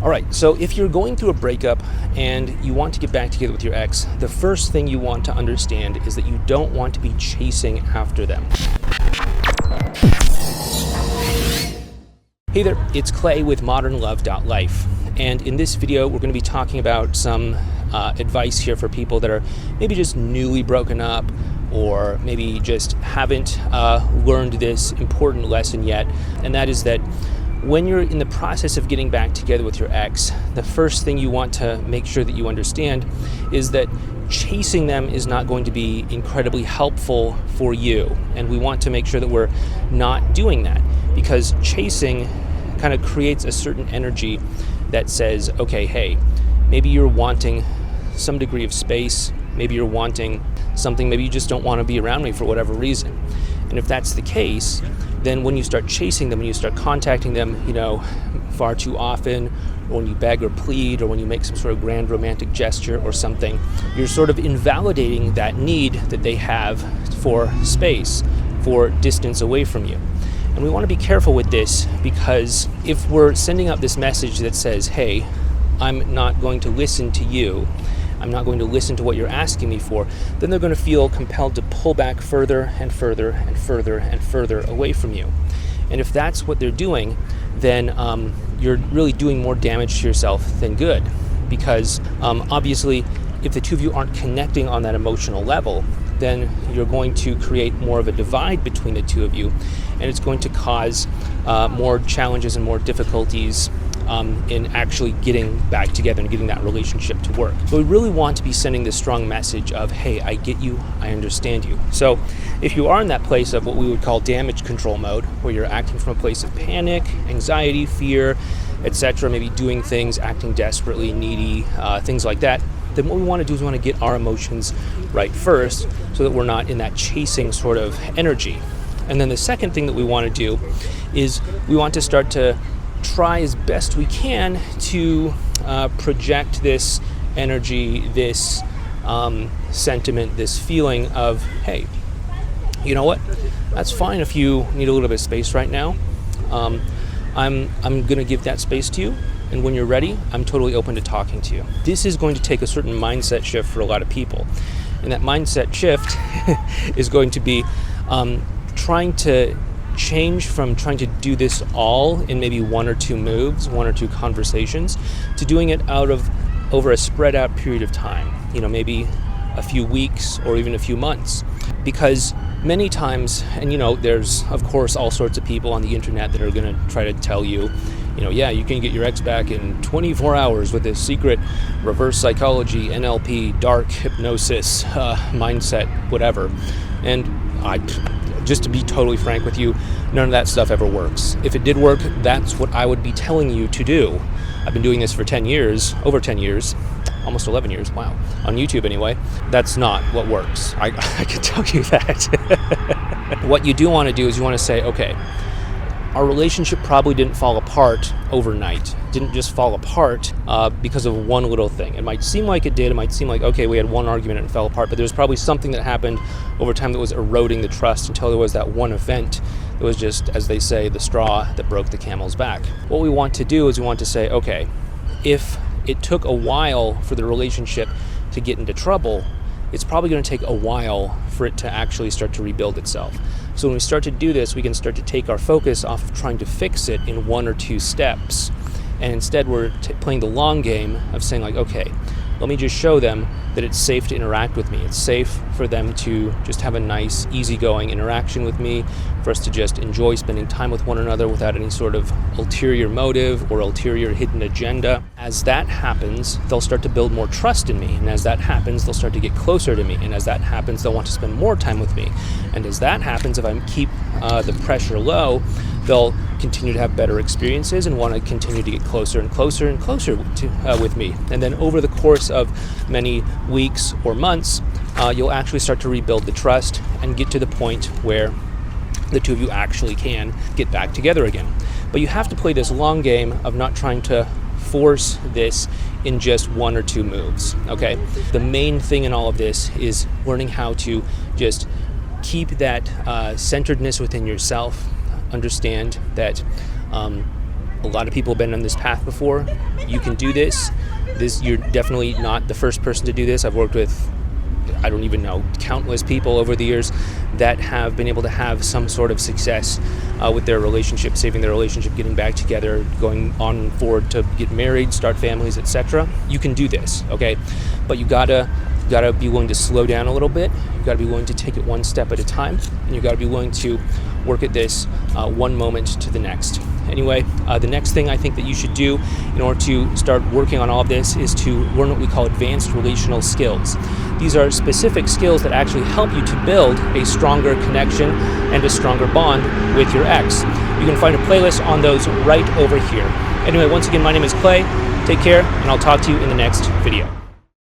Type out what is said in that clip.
All right, so if you're going through a breakup and you want to get back together with your ex, the first thing you want to understand is that you don't want to be chasing after them. Hey there, it's Clay with modernlove.life, and in this video we're going to be talking about some advice here for people that are maybe just newly broken up or maybe just haven't learned this important lesson yet, and that is that when you're in the process of getting back together with your ex, the first thing you want to make sure that you understand is that chasing them is not going to be incredibly helpful for you. And we want to make sure that we're not doing that, because chasing kind of creates a certain energy that says, okay, hey, maybe you're wanting some degree of space, maybe you're wanting something, maybe you just don't want to be around me for whatever reason. And if that's the case, then when you start chasing them, when you start contacting them, far too often, or when you beg or plead, or when you make some sort of grand romantic gesture or something, you're sort of invalidating that need that they have for space, for distance away from you. And we want to be careful with this, because if we're sending out this message that says, hey, I'm not going to listen to you, I'm not going to listen to what you're asking me for, then they're going to feel compelled to pull back further and further and further and further away from you. And if that's what they're doing, then you're really doing more damage to yourself than good, because obviously if the two of you aren't connecting on that emotional level, then you're going to create more of a divide between the two of you, and it's going to cause more challenges and more difficulties in actually getting back together and getting that relationship to work. So we really want to be sending this strong message of, hey, I get you, I understand you. So if you are in that place of what we would call damage control mode, where you're acting from a place of panic, anxiety, fear, etc., maybe doing things, acting desperately, needy, things like that, then what we want to do is we want to get our emotions right first, so that we're not in that chasing sort of energy. And then the second thing that we want to do is we want to start to try as best we can to project this energy, this sentiment, this feeling of, hey, you know what? That's fine if you need a little bit of space right now. I'm going to give that space to you, and when you're ready, I'm totally open to talking to you. This is going to take a certain mindset shift for a lot of people, and that mindset shift is going to be trying to change from trying to do this all in maybe one or two moves, one or two conversations, to doing it over a spread out period of time, maybe a few weeks or even a few months. Because many times, and there's of course all sorts of people on the internet that are going to try to tell you, you can get your ex back in 24 hours with this secret reverse psychology, NLP, dark hypnosis, mindset, whatever. And just to be totally frank with you, none of that stuff ever works. If it did work, that's what I would be telling you to do. I've been doing this for 10 years, over 10 years, almost 11 years, wow, on YouTube anyway. That's not what works. I can tell you that. What you do want to do is you want to say, okay, our relationship probably didn't fall apart overnight. Didn't just fall apart because of one little thing. It might seem like it did. It might seem like, okay, we had one argument and it fell apart, but there was probably something that happened over time that was eroding the trust until there was that one event that was just, as they say, the straw that broke the camel's back. What we want to do is we want to say, okay, if it took a while for the relationship to get into trouble, it's probably going to take a while for it to actually start to rebuild itself. So when we start to do this, we can start to take our focus off of trying to fix it in one or two steps. And instead we're playing the long game of saying like, okay, let me just show them that it's safe to interact with me. It's safe for them to just have a nice, easygoing interaction with me, for us to just enjoy spending time with one another without any sort of ulterior motive or ulterior hidden agenda. As that happens, they'll start to build more trust in me. And as that happens, they'll start to get closer to me. And as that happens, they'll want to spend more time with me. And as that happens, if I keep the pressure low, they'll continue to have better experiences and want to continue to get closer and closer and closer with me. And then over the course of many weeks or months, you'll actually start to rebuild the trust and get to the point where the two of you actually can get back together again. But you have to play this long game of not trying to force this in just one or two moves, okay? The main thing in all of this is learning how to just keep that centeredness within yourself. Understand that a lot of people have been on this path before. You can do this. You're definitely not the first person to do this. I've worked with, I don't even know, countless people over the years that have been able to have some sort of success with their relationship, saving their relationship, getting back together, going on forward to get married, start families, etc. You can do this, okay? But you gotta be willing to slow down a little bit. You gotta be willing to take it one step at a time, and you gotta be willing to work at this one moment to the next. Anyway, the next thing I think that you should do in order to start working on all of this is to learn what we call advanced relational skills. These are specific skills that actually help you to build a stronger connection and a stronger bond with your ex. You can find a playlist on those right over here. Anyway, once again, my name is Clay. Take care, and I'll talk to you in the next video.